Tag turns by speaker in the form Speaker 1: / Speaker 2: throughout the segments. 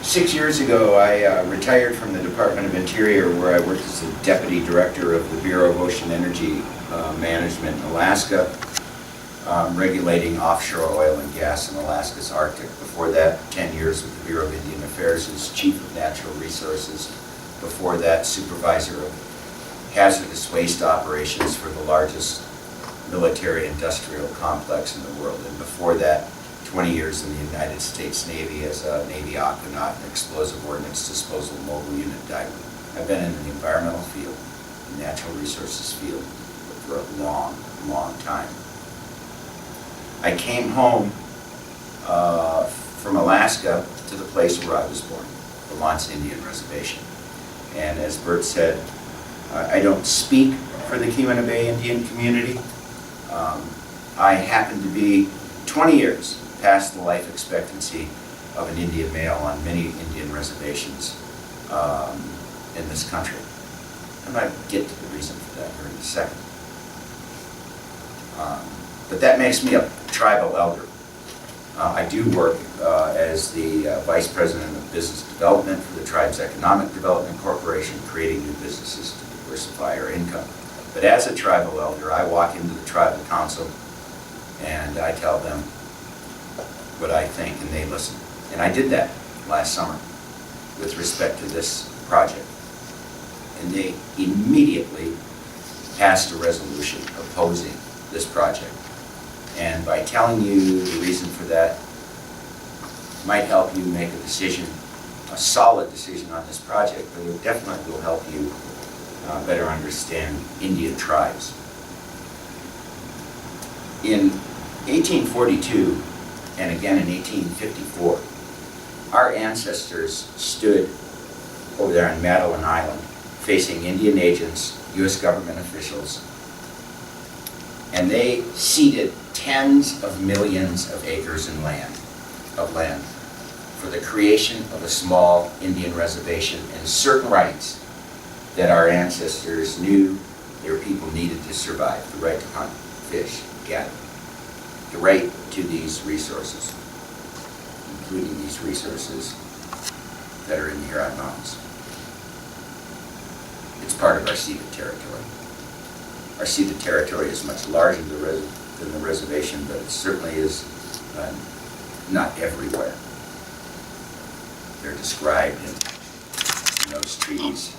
Speaker 1: 6 years ago, I retired from the Department of Interior, where I worked as the Deputy Director of the Bureau of Ocean Energy Management in Alaska, regulating offshore oil and gas in Alaska's Arctic. Before that, 10 years with the Bureau of Indian Affairs as Chief of Natural Resources. Before that, Supervisor of Hazardous Waste Operations for the largest military-industrial complex in the world. And before that, 20 years in the United States Navy as a Navy aquanaut and explosive ordnance disposal mobile unit diver. I've been in the environmental field, the natural resources field, for a long, long time. I came home from Alaska to the place where I was born, the Lance Indian Reservation. And as Bert said, I don't speak for the Keweenaw Bay Indian Community. I happen to be 20 years past the life expectancy of an Indian male on many Indian reservations in this country. I might get to the reason for that here in a second. But that makes me a tribal elder. I do work as the Vice President of Business Development for the Tribe's Economic Development Corporation, creating new businesses to diversify our income. But as a tribal elder, I walk into the tribal council and I tell them what I think, and they listen. And I did that last summer with respect to this project. And they immediately passed a resolution opposing this project. And by telling you the reason for that might help you make a decision, a solid decision on this project, but it definitely will help you better understand Indian tribes. In 1842 and again in 1854, our ancestors stood over there on Madeline Island facing Indian agents, U.S. government officials, and they ceded tens of millions of acres of land for the creation of a small Indian reservation and certain rights that our ancestors knew their people needed to survive. The right to hunt, fish, gather. The right to these resources, including these resources that are in the Huron Mountains. It's part of our ceded territory. Our ceded territory is much larger than the reservation, but it certainly is not everywhere. They're described in those treaties.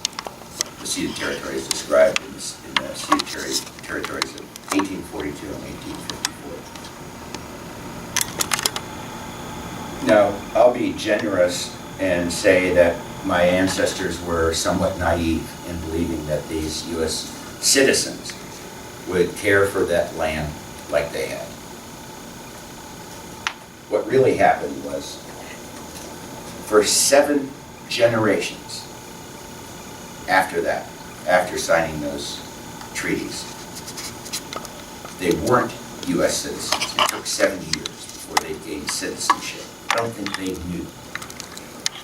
Speaker 1: The ceded territory is described in the ceded territories of 1842 and 1854. Now, I'll be generous and say that my ancestors were somewhat naive in believing that these U.S. citizens would care for that land like they had. What really happened was, for 7 generations after that, after signing those treaties, they weren't U.S. citizens. It took 70 years before they gained citizenship. I don't think they knew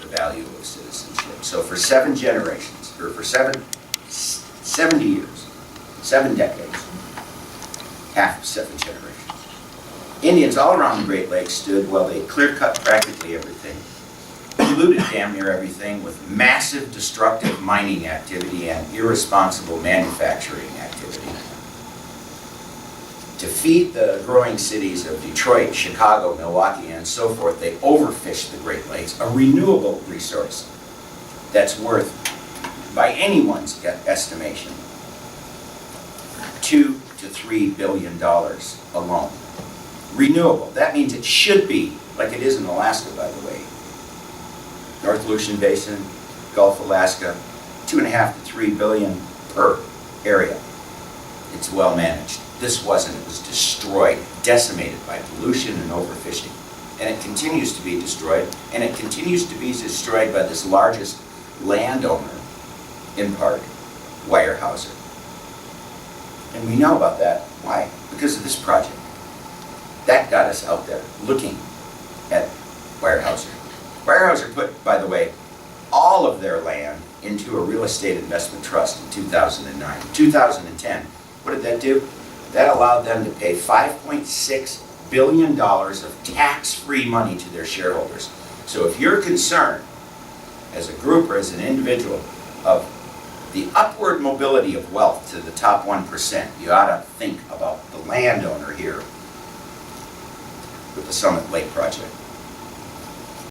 Speaker 1: the value of citizenship. So for 7 generations, or for 70 years, 7 decades, half of 7 generations, Indians all around the Great Lakes stood while they clear-cut practically everything, polluted damn near everything with massive destructive mining activity and irresponsible manufacturing activity. To feed the growing cities of Detroit, Chicago, Milwaukee, and so forth, they overfished the Great Lakes, a renewable resource that's worth, by anyone's estimation, $2 to $3 billion alone. Renewable. That means it should be, like it is in Alaska, by the way. North Aleutian Basin, Gulf Alaska, 2.5 to 3 billion per area. It's well managed. This wasn't. It was destroyed, decimated by pollution and overfishing. And it continues to be destroyed, and it continues to be destroyed by this largest landowner in part, Weyerhaeuser. And we know about that. Why? Because of this project. That got us out there looking at Weyerhaeuser. Weyerhaeuser put, by the way, all of their land into a real estate investment trust in 2009. 2010, what did that do? That allowed them to pay $5.6 billion of tax-free money to their shareholders. So if you're concerned as a group or as an individual, of the upward mobility of wealth to the top 1%, you ought to think about the landowner here with the Summit Lake project.